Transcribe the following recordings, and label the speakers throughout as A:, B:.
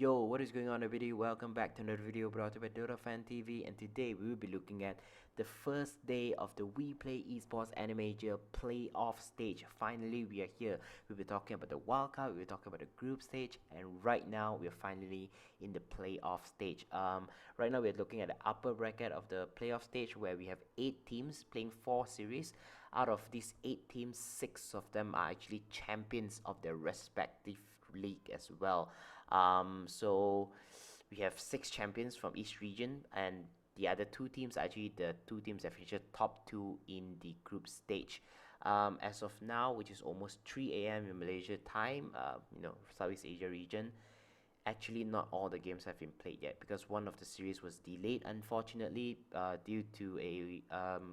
A: Yo, what is going on everybody? Welcome back to another video brought to you by DotaFanTV, and today we will be looking at the first day of the We Play Esports Animajor Playoff stage. Finally, we are here. We'll be talking about the wildcard, we'll be talking about the group stage, and right now we are finally in the playoff stage. Right now we're looking at the upper bracket of the playoff stage where we have 8 teams playing 4 series. Out of these 8 teams, 6 of them are actually champions of their respective league as well. So we have 6 champions from each region, and the other 2 teams are actually the 2 teams that feature top 2 in the group stage. As of now, which is almost 3 a.m. in Malaysia time, Southeast Asia region, actually not all the games have been played yet because one of the series was delayed, unfortunately, due to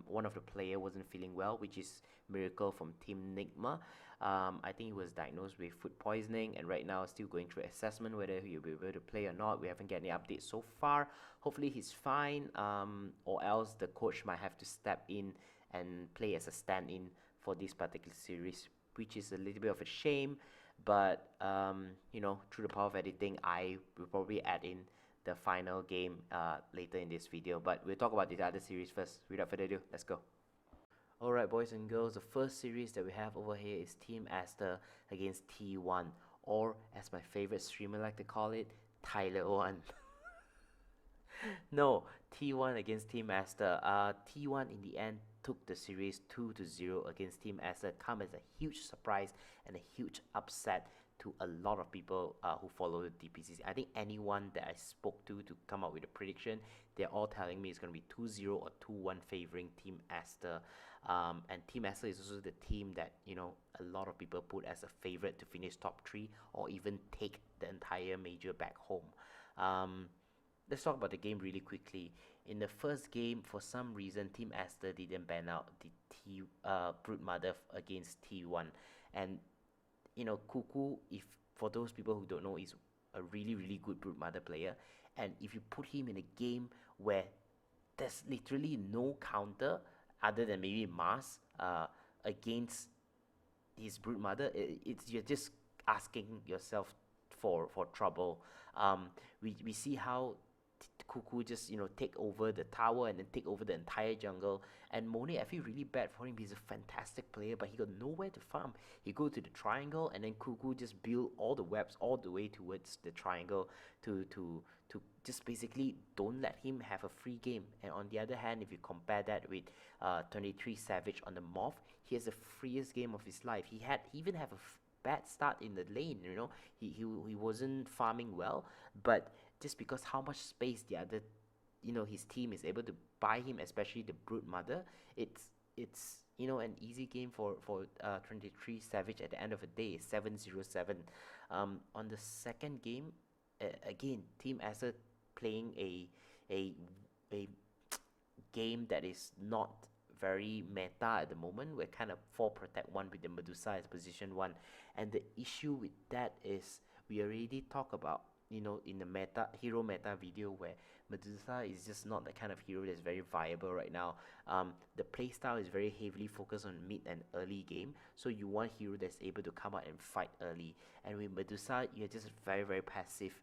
A: one of the player wasn't feeling well, which is Miracle from Team Nigma. I think he was diagnosed with food poisoning, and right now still going through assessment whether he'll be able to play or not. We haven't got any updates so far. Hopefully he's fine, or else the coach might have to step in and play as a stand-in for this particular series, which is a little bit of a shame. But through the power of editing, I will probably add in the final game later in this video. But we'll talk about the other series first. Without further ado, let's go. Alright, boys and girls, the first series that we have over here is Team Aster against T1, or as my favorite streamer like to call it, Tyler 1. No, T1 against Team Aster. T1 in the end took the series 2-0 against Team Aster. Come as a huge surprise and a huge upset to a lot of people who follow the DPCC. I think anyone that I spoke to come up with a prediction, they're all telling me it's going to be 2-0 or 2-1 favoring Team Aster. And Team Aster is also the team that a lot of people put as a favorite to finish top 3 or even take the entire major back home. Let's talk about the game really quickly. In the first game, for some reason, Team Aster didn't ban out the Brood Mother against T1. And, Cuckoo, for those people who don't know, is a really, really good Brood Mother player. And if you put him in a game where there's literally no counter other than maybe Mars against his Brood Mother, you're just asking yourself for trouble. We see how Cuckoo just take over the tower and then take over the entire jungle, and Monet, I feel really bad for him. He's a fantastic player, but he got nowhere to farm. He go to the triangle, and then Cuckoo just build all the webs all the way towards the triangle to just basically don't let him have a free game. And on the other hand, if you compare that with 23 Savage on the Morph, he has the freest game of his life. He even have a bad start in the lane. He wasn't farming well, but just because how much space the other his team is able to buy him, especially the Brood Mother, it's an easy game for 23 Savage. At the end of the day, 7-0-7. On the second game, again, Team Acer playing a game that is not very meta at the moment. We're kind of 4 protect 1 with the Medusa as position 1, and the issue with that is we already talk about in the hero meta video where Medusa is just not the kind of hero that's very viable right now. The playstyle is very heavily focused on mid and early game, so you want hero that's able to come out and fight early, and with Medusa you're just very, very passive.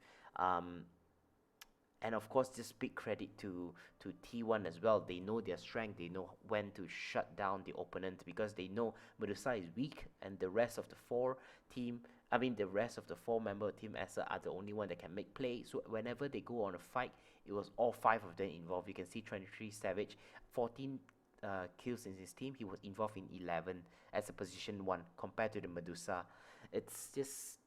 A: And of course, just big credit to T1 as well. They know their strength. They know when to shut down the opponent because they know Medusa is weak, and the rest of the 4 member of Team Acer are the only one that can make play. So whenever they go on a fight, it was all 5 of them involved. You can see 23 Savage, 14 kills in his team. He was involved in 11 as a position 1 compared to the Medusa. It's just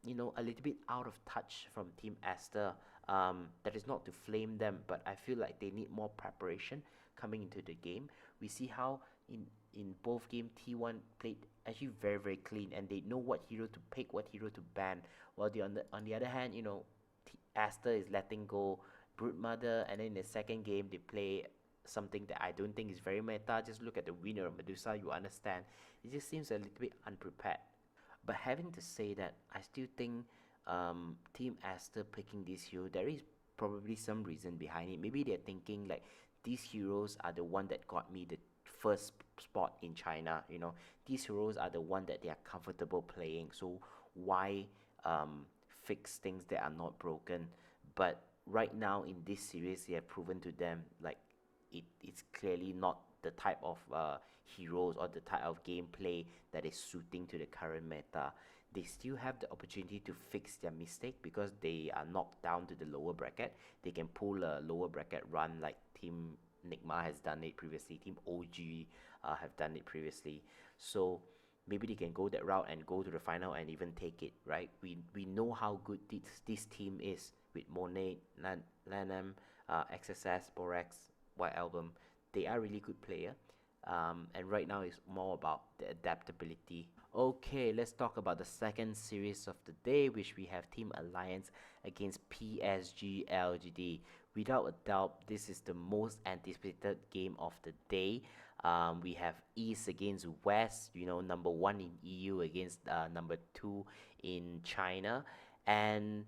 A: a little bit out of touch from Team Aster. That is not to flame them, but I feel like they need more preparation coming into the game. We see how in both games T1 played actually very, very clean, and they know what hero to pick, what hero to ban, while on the other hand, Aster is letting go Brood Mother, and then in the second game they play something that I don't think is very meta. Just look at the winner of Medusa, you understand. It just seems a little bit unprepared. But having to say that, I still think Team Aster picking this hero, there is probably some reason behind it. Maybe they're thinking like, these heroes are the one that got me the first spot in China. These heroes are the one that they are comfortable playing, so why fix things that are not broken. But right now in this series, they have proven to them like it's clearly not the type of heroes or the type of gameplay that is suiting to the current meta. They still have the opportunity to fix their mistake because they are knocked down to the lower bracket. They can pull a lower bracket run like Team Nigma has done it previously, Team OG have done it previously. So maybe they can go that route and go to the final and even take it, right? We know how good this team is with Monet, Lanham, XSS, Borax, White Album. They are really good player. And right now it's more about the adaptability. Okay, let's talk about the second series of the day, which we have Team Alliance against PSG LGD. Without a doubt, this is the most anticipated game of the day. We have East against West, number one in EU against number two in China. And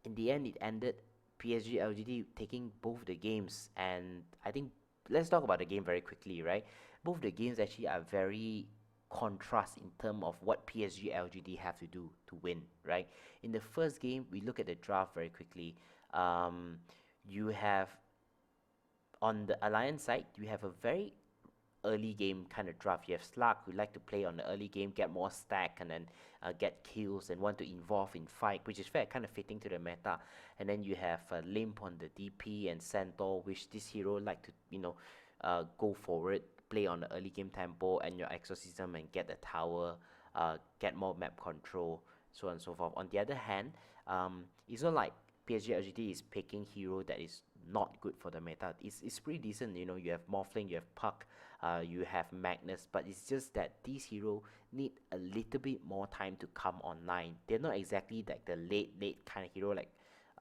A: in the end, it ended PSG LGD taking both the games. And I think let's talk about the game very quickly, right? Both the games actually are very contrast in terms of what PSG LGD have to do to win, right? In the first game, we look at the draft very quickly. You have on the Alliance side, you have a very early game kind of draft. You have Slug who like to play on the early game, get more stack, and then get kills and want to involve in fight, which is very kind of fitting to the meta. And then you have Limp on the DP and Centaur, which this hero like to go forward, play on the early game tempo and your exorcism and get the tower, get more map control, so on and so forth. On the other hand, it's not like PSG LGD is picking hero that is not good for the meta. It's pretty decent. You have Morphling, you have Puck, you have Magnus, but it's just that these heroes need a little bit more time to come online. They're not exactly like the late kind of hero like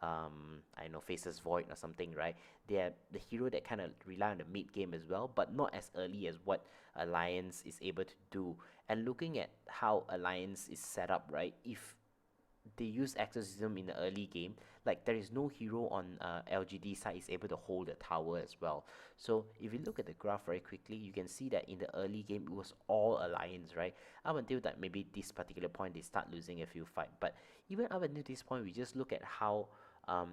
A: I know Faces Void or something, right? They are the hero that kind of rely on the mid game as well, but not as early as what Alliance is able to do. And looking at how Alliance is set up, right? If they use exorcism in the early game, like there is no hero on LGD side is able to hold the tower as well. So if you look at the graph very quickly, you can see that in the early game it was all Alliance, right? Up until that maybe this particular point they start losing a few fights, but even up until this point we just look at how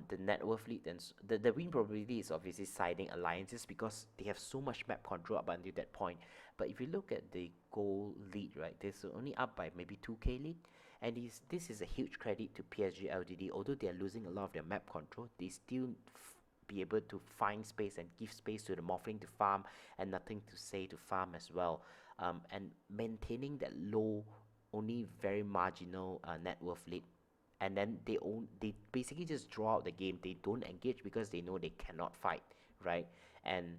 A: the net worth lead and the win probability is obviously siding Alliances because they have so much map control up until that point. But if you look at the goal lead, right, there's only up by maybe 2k lead. And this is a huge credit to PSG LGD. Although they are losing a lot of their map control, they still be able to find space and give space to the Morphling to farm and nothing to say to farm as well. And maintaining that low, only very marginal net worth lead. And then they basically just draw out the game. They don't engage because they know they cannot fight, right? And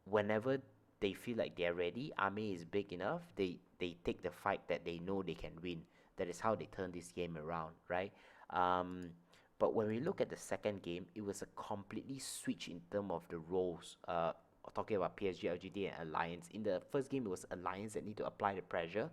A: whenever they feel like they're ready, army is big enough, they take the fight that they know they can win. That is how they turn this game around, right? But when we look at the second game, it was a completely switch in terms of the roles. Talking about PSG, LGD, and Alliance. In the first game, it was Alliance that need to apply the pressure,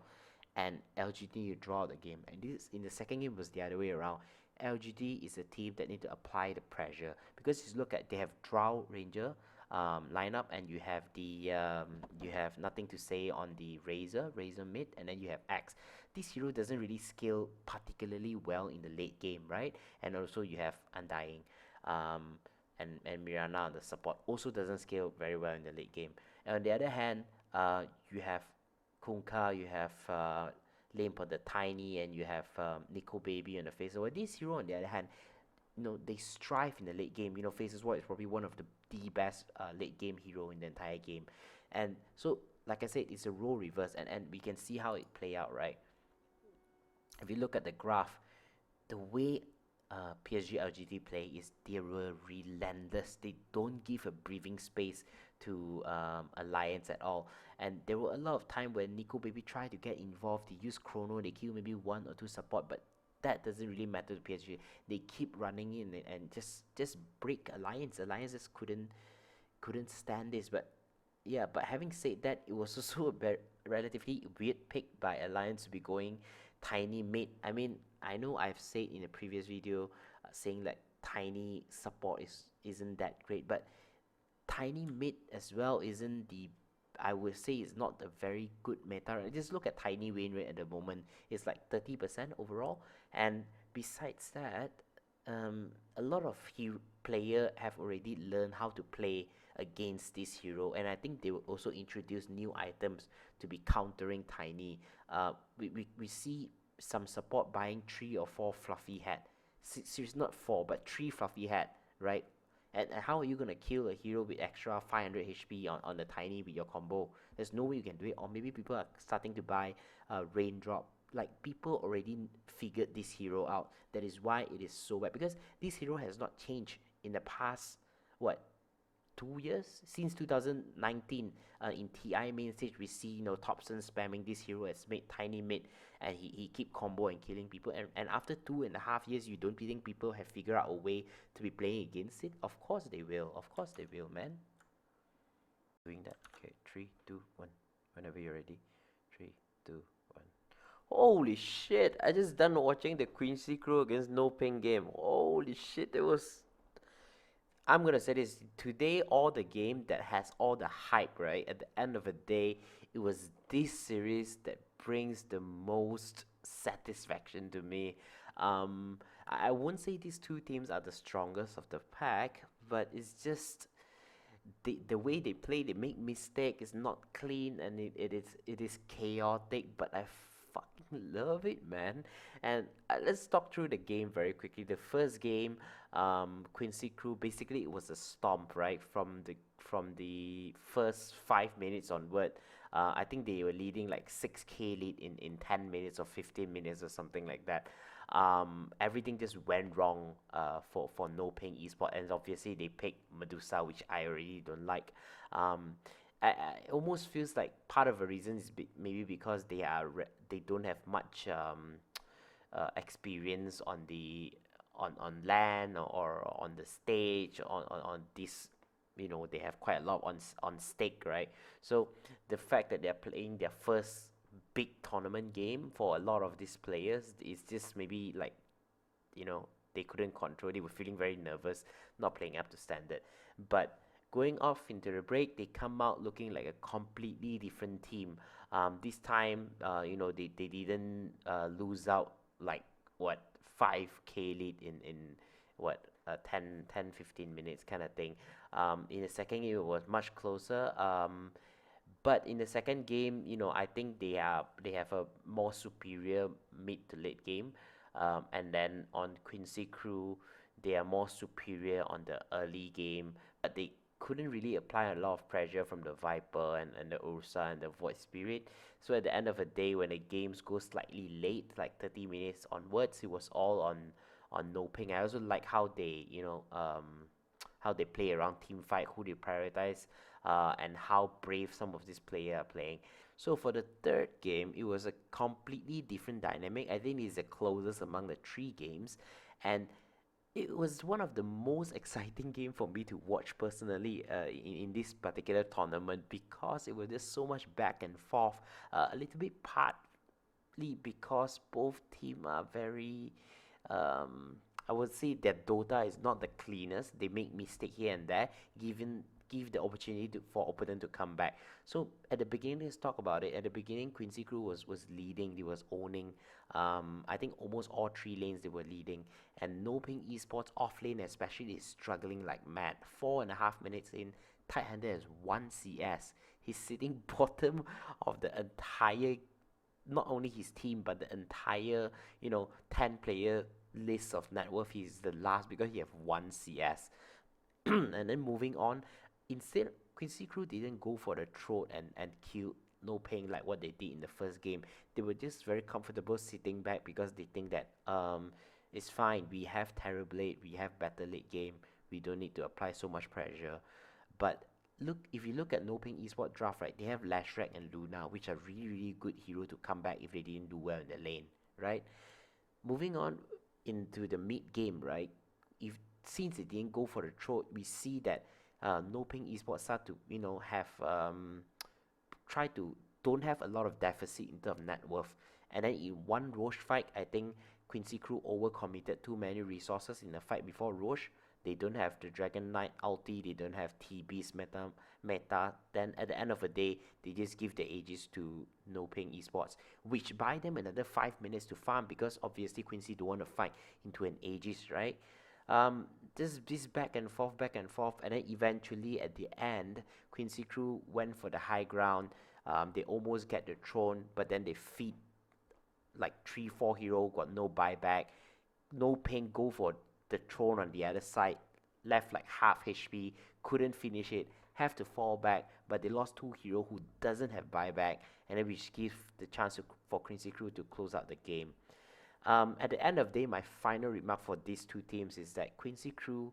A: and LGD to draw the game. And this in the second game was the other way around. LGD is a team that need to apply the pressure because you look at they have Drow Ranger lineup, and you have you have nothing to say on the Razor mid, and then you have Axe. This hero doesn't really scale particularly well in the late game, right? And also you have Undying, and Mirana on the support also doesn't scale very well in the late game. And on the other hand, you have Kunkka, you have Limp on the Tiny, and you have Nico Baby on the Faces. Well, this hero on the other hand, they strive in the late game. Faces War is probably one of the best late game hero in the entire game. And so, like I said, it's a role reverse, and we can see how it play out, right? If you look at the graph, the way PSG LGD play is they were relentless. They don't give a breathing space to Alliance at all. And there were a lot of time when Nico Baby tried to get involved. They use Chrono, they kill maybe one or two support, but that doesn't really matter to PSG. They keep running in and just break Alliance. Alliances couldn't stand this. But yeah, but having said that, it was also a relatively weird pick by Alliance to be going Tiny mid. I mean, I know I've said in a previous video saying like Tiny support isn't that great, but Tiny mid as well isn't I would say it's not a very good meta. Just look at Tiny win rate at the moment. It's like 30% overall, and besides that, a lot of player have already learned how to play against this hero, and I think they will also introduce new items to be countering Tiny. We see some support buying 3 or 4 fluffy hat. Seriously, not 4, but 3 fluffy hat, right? And how are you gonna kill a hero with extra 500 HP on the Tiny with your combo? There's no way you can do it. Or maybe people are starting to buy Raindrop. Like, people already figured this hero out. That is why it is so bad, because this hero has not changed in the past, what, 2 years? Since 2019, in TI main stage, we see, Thompson spamming this hero as mid, Tiny mid, and he keep combo and killing people. And after 2.5 years, you don't think people have figured out a way to be playing against it? Of course they will. Of course they will, man. Doing that. Okay, 3, 2, 1. Whenever you're ready. 3, 2, 1. Holy shit! I just done watching the Quincy crew against No Pain game. Holy shit! It was. I'm gonna say this today. All the game that has all the hype, right? At the end of the day, it was this series that brings the most satisfaction to me. I won't say these two teams are the strongest of the pack, but it's just the way they play. They make mistake. It's not clean, and it is chaotic. But I fucking love it, man. And let's talk through the game very quickly. The first game, Quincy crew, basically it was a stomp, right? From the first 5 minutes onward. I think they were leading like 6k lead in 10 minutes or 15 minutes or something like that. Everything just went wrong for No Pain Esport, and obviously they picked Medusa, which I already don't like. It almost feels like part of the reason is maybe because they don't have much experience on land, or on the stage, on this. They have quite a lot on stake, right? So the fact that they're playing their first big tournament game for a lot of these players is just maybe like, they couldn't control. They were feeling very nervous, not playing up to standard. But going off into the break, they come out looking like a completely different team. This time, they didn't lose out like what 5k lead in what 10 15 minutes kind of thing. In the second game, it was much closer. But in the second game, I think they have a more superior mid to late game. And then on Quincy crew, they are more superior on the early game, but they couldn't really apply a lot of pressure from the Viper and the Ursa and the Void Spirit. So at the end of the day, when the games go slightly late, like 30 minutes onwards, it was all on No Ping. I also like how they play around team fight, who they prioritize, and how brave some of these players are playing. So for the third game, it was a completely different dynamic. I think it's the closest among the 3 games, and it was one of the most exciting game for me to watch personally, in this particular tournament, because it was just so much back and forth. A little bit partly because both teams are very, I would say that Dota is not the cleanest. They make mistake here and there, give the opportunity for opponent to come back. So at the beginning, let's talk about it. At the beginning, Quincy crew was leading. They was owning. I think almost all 3 lanes they were leading, and No Ping Esports off lane especially is struggling like mad. 4.5 minutes in, Tidehunter has 1 CS. He's sitting bottom of the entire, not only his team but the entire 10-player list of net worth. He's the last because he have 1 CS. And then moving on, instead Quincy crew didn't go for the throat and kill No Pain like what they did in the first game. They were just very comfortable sitting back because they think that it's fine, we have Terrorblade, we have better late game, we don't need to apply so much pressure. But if you look at No Pain Esport draft, right, they have Lashrak and Luna, which are really good hero to come back if they didn't do well in the lane, right? Moving on into the mid game, right, since they didn't go for the throat, we see that No Ping Esports start to have don't have a lot of deficit in terms of net worth. And then in one Roche fight, I think Quincy Crew overcommitted too many resources in the fight before Roche. They don't have the Dragon Knight ulti, they don't have TB's meta. Then at the end of the day, they just give the Aegis to No Ping Esports, which buy them another 5 minutes to farm because obviously Quincy don't want to fight into an Aegis, right? This back and forth, and then eventually at the end, Quincy Crew went for the high ground. They almost get the throne, but then they feed like 3-4 hero, got no buyback. No Ping go for the throne on the other side, left like half HP, couldn't finish it, have to fall back, but they lost 2 hero who doesn't have buyback, and then which gives the chance for Quincy Crew to close out the game. At the end of the day, my final remark for these two teams is that Quincy Crew,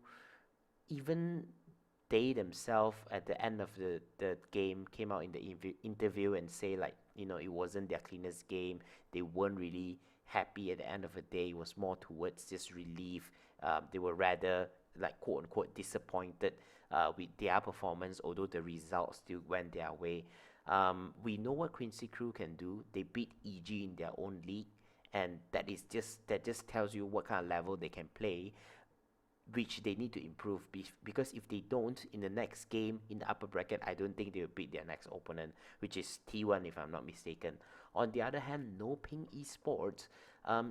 A: even they themselves at the end of the game came out in the interview and say like, it wasn't their cleanest game. They weren't really happy at the end of the day. It was more towards just relief. They were rather like quote unquote disappointed with their performance, although the results still went their way. We know what Quincy Crew can do. They beat EG in their own league, and that just tells you what kind of level they can play, which they need to improve, because if they don't, in the next game in the upper bracket, I don't think they will beat their next opponent, which is T1 if I'm not mistaken. On the other hand, No Ping Esports,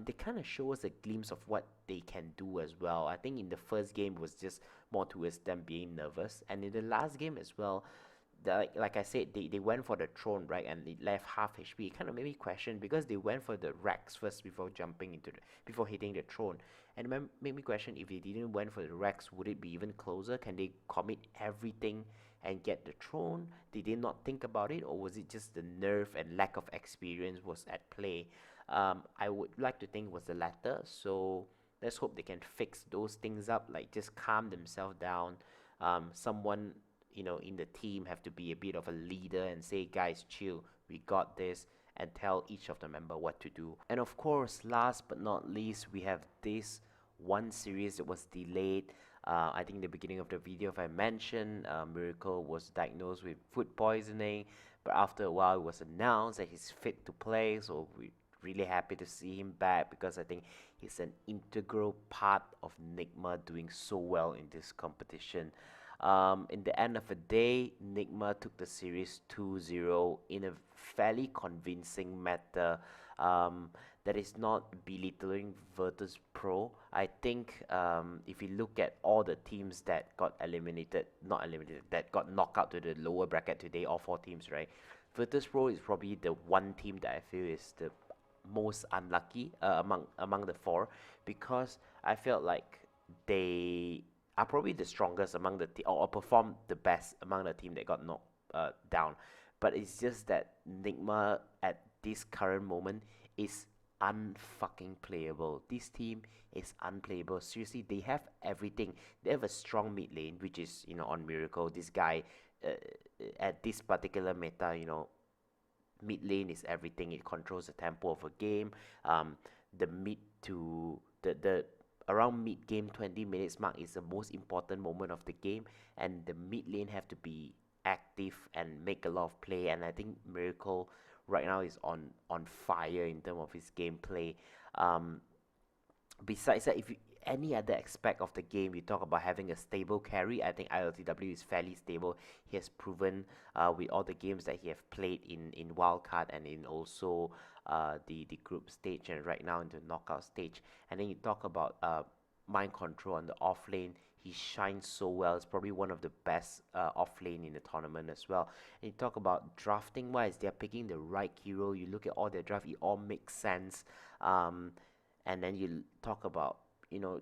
A: they kind of show us a glimpse of what they can do as well. I think in the first game was just more towards them being nervous, and in the last game as well, like I said, they went for the throne, right, and it left half HP. It kind of made me question, because they went for the Rex first before before hitting the throne, and it made me question, if they didn't went for the Rex, would it be even closer? Can they commit everything and get the throne? Did they not think about it, or was it just the nerve and lack of experience was at play? I would like to think it was the latter, so let's hope they can fix those things up, like just calm themselves down. Someone in the team have to be a bit of a leader and say, guys, chill, we got this, and tell each of the member what to do. And of course, last but not least, we have this one series that was delayed. I think in the beginning of the video, if I mentioned, Miracle was diagnosed with food poisoning, but after a while it was announced that he's fit to play, so we're really happy to see him back, because I think he's an integral part of Nigma doing so well in this competition. In the end of the day, Nigma took the series 2-0 in a fairly convincing manner. That is not belittling Virtus Pro. I think if you look at all the teams that got that got knocked out to the lower bracket today, all 4 teams, right? Virtus Pro is probably the one team that I feel is the most unlucky among the 4, because I felt like they are probably the strongest among the or performed the best among the team that got knocked down. But it's just that Nigma at this current moment is unfucking playable. This team is unplayable. Seriously, they have everything. They have a strong mid lane, which is on Miracle. This guy at this particular meta, mid lane is everything. It controls the tempo of a game. The mid to the around mid game 20 minutes mark is the most important moment of the game, and the mid lane have to be active and make a lot of play. And I think Miracle right now is on fire in terms of his gameplay. Besides that, if you, any other aspect of the game, you talk about having a stable carry, I think ILTW is fairly stable. He has proven with all the games that he have played in wildcard and in also the group stage, and right now in the knockout stage. And then you talk about mind control on the off lane. He shines so well. It's probably one of the best off lane in the tournament as well. And you talk about drafting wise, they're picking the right hero. You look at all their draft, it all makes sense. And then you talk about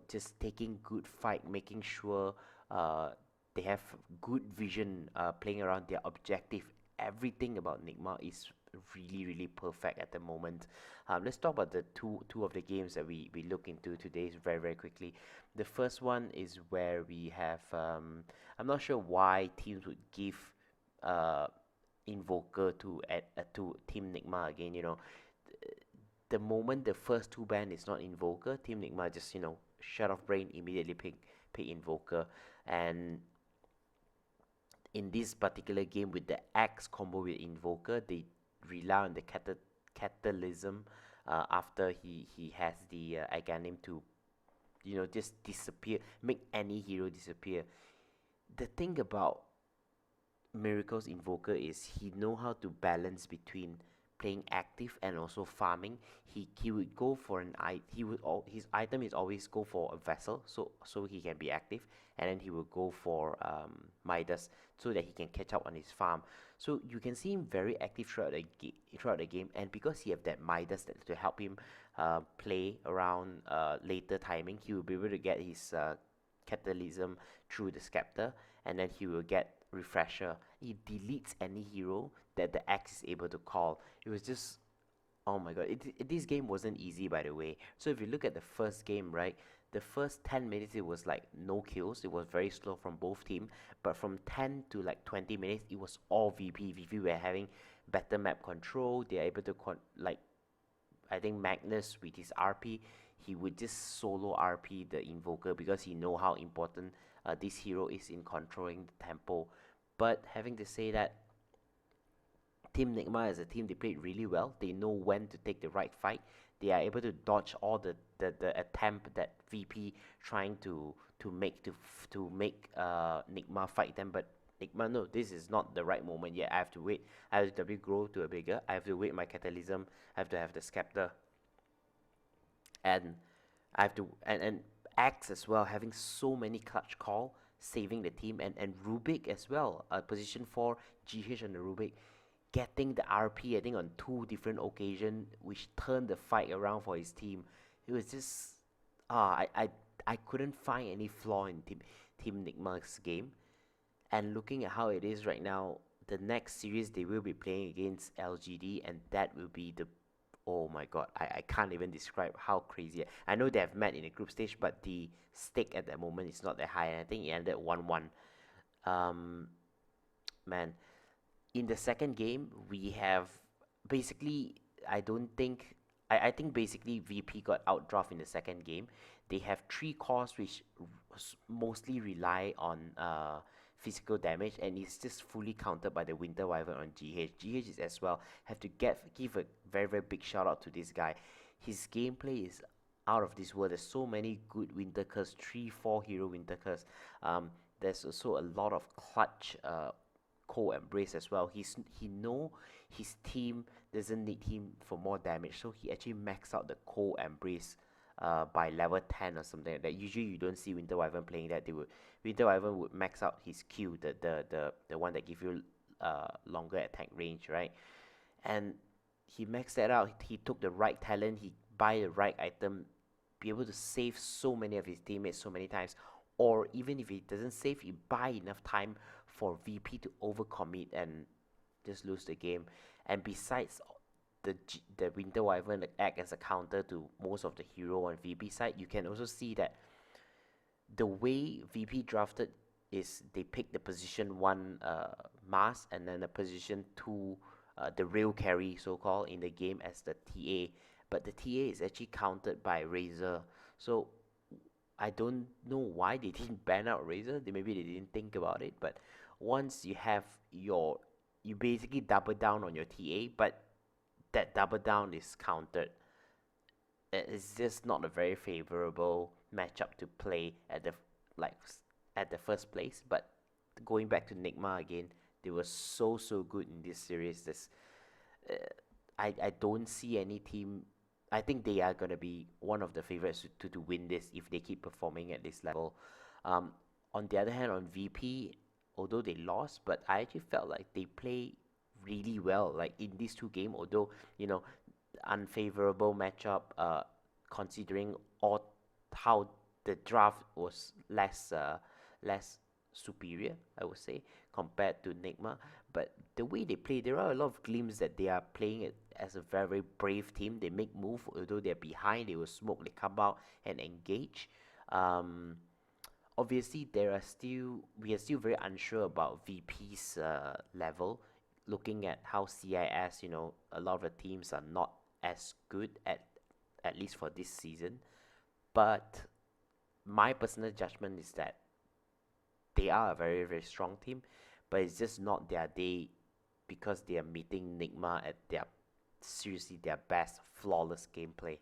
A: just taking good fight, making sure they have good vision, playing around their objective. Everything about Nigma is really perfect at the moment. Let's talk about the two of the games that we look into today very quickly. The first one is where we have I'm not sure why teams would give Invoker to Team Nigma again. The moment the first 2 ban is not Invoker, Team Nigma just shut off brain, immediately pick Invoker. And in this particular game with the Axe combo with Invoker, they rely on the catalysm after he has the Aghanim to, just disappear, make any hero disappear. The thing about Miracle's Invoker is he know how to balance between playing active and also farming. He would go for his item is always go for a vessel, so he can be active, and then he will go for Midas so that he can catch up on his farm. So you can see him very active throughout the game, and because he have that Midas to help him play around later timing, he will be able to get his Catalysm through the Scepter, and then he will get Refresher. He deletes any hero that the Axe is able to call. It was just, oh my god, this game wasn't easy, by the way. So if you look at the first game, right, the first 10 minutes it was like no kills. It was very slow from both teams, but from 10 to like 20 minutes it was all VP were having better map control. They are able to I think Magnus with his RP, he would just solo RP the Invoker because he know how important this hero is in controlling the tempo. But having to say that, Team Nigma as a team, they played really well. They know when to take the right fight. They are able to dodge all the attempt that VP trying to make Nigma fight them. But Nigma, no, this is not the right moment yet. I have to wait. I have to grow to a bigger. I have to wait my Catalysm. I have to have the Scepter. And I have to and Axe as well, having so many clutch call, saving the team, and Rubik as well, position 4 GH on the Rubik, getting the RP I think on 2 different occasions, which turned the fight around for his team. It was just I couldn't find any flaw in Team Nigma's game. And looking at how it is right now, the next series they will be playing against LGD, and that will be the, oh my god, I can't even describe how crazy. I know they have met in the group stage, but the stake at that moment is not that high, and I think it ended 1-1. Man, in the second game, we have basically, I think basically VP got outdraft in the second game. They have 3 cores which mostly rely on physical damage, and it's just fully countered by the Winter Wyvern on GH. GH is as well, have to give a very, very big shout out to this guy. His gameplay is out of this world. There's so many good Winter Curse, 3-4 hero Winter Curse. There's also a lot of clutch Cold Embrace as well. He know his team doesn't need him for more damage, so he actually maxed out the Cold Embrace by level 10 or something like that. Usually you don't see Winter Wyvern playing that. Winter Wyvern would max out his Q, the one that give you longer attack range, right? And he maxed that out. He took the right talent, he buy the right item, be able to save so many of his teammates so many times. Or even if he doesn't save, he buy enough time for VP to overcommit and just lose the game. And besides the Winter Wyvern act as a counter to most of the hero on VP side, you can also see that the way VP drafted is they pick the position 1 Mars, and then the position 2 the real carry so-called in the game as the TA, but the TA is actually counted by Razor. So I don't know why they didn't ban out Razor. Maybe they didn't think about it, but once you have you basically double down on your TA, but that double down is countered. It's just not a very favorable matchup to play at the first place. But going back to Nigma again, they were so good in this series. I don't see any team. I think they are gonna be one of the favorites to win this if they keep performing at this level. On the other hand, on VP, although they lost, but I actually felt like they play really well. Like in these 2 games, although unfavorable matchup, considering how the draft was less superior, I would say, compared to Nigma. But the way they play, there are a lot of glimpses that they are playing it as a very, very brave team. They make move, although they're behind, they will smoke, they come out and engage. Obviously, we are still very unsure about VP's level. Looking at how CIS, a lot of the teams are not as good at least for this season. But my personal judgment is that they are a very, very strong team, but it's just not their day because they are meeting Nigma at their seriously their best, flawless gameplay.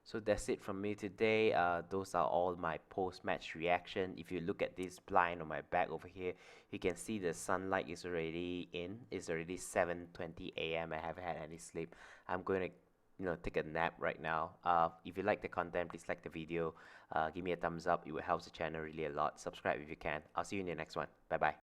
A: So that's it from me today. Those are all my post-match reaction. If you look at this blind on my back over here, you can see the sunlight is already in. It's already 7:20 a.m. I haven't had any sleep. I'm going to, take a nap right now. If you like the content, please like the video. Give me a thumbs up. It will help the channel really a lot. Subscribe if you can. I'll see you in the next one. Bye bye.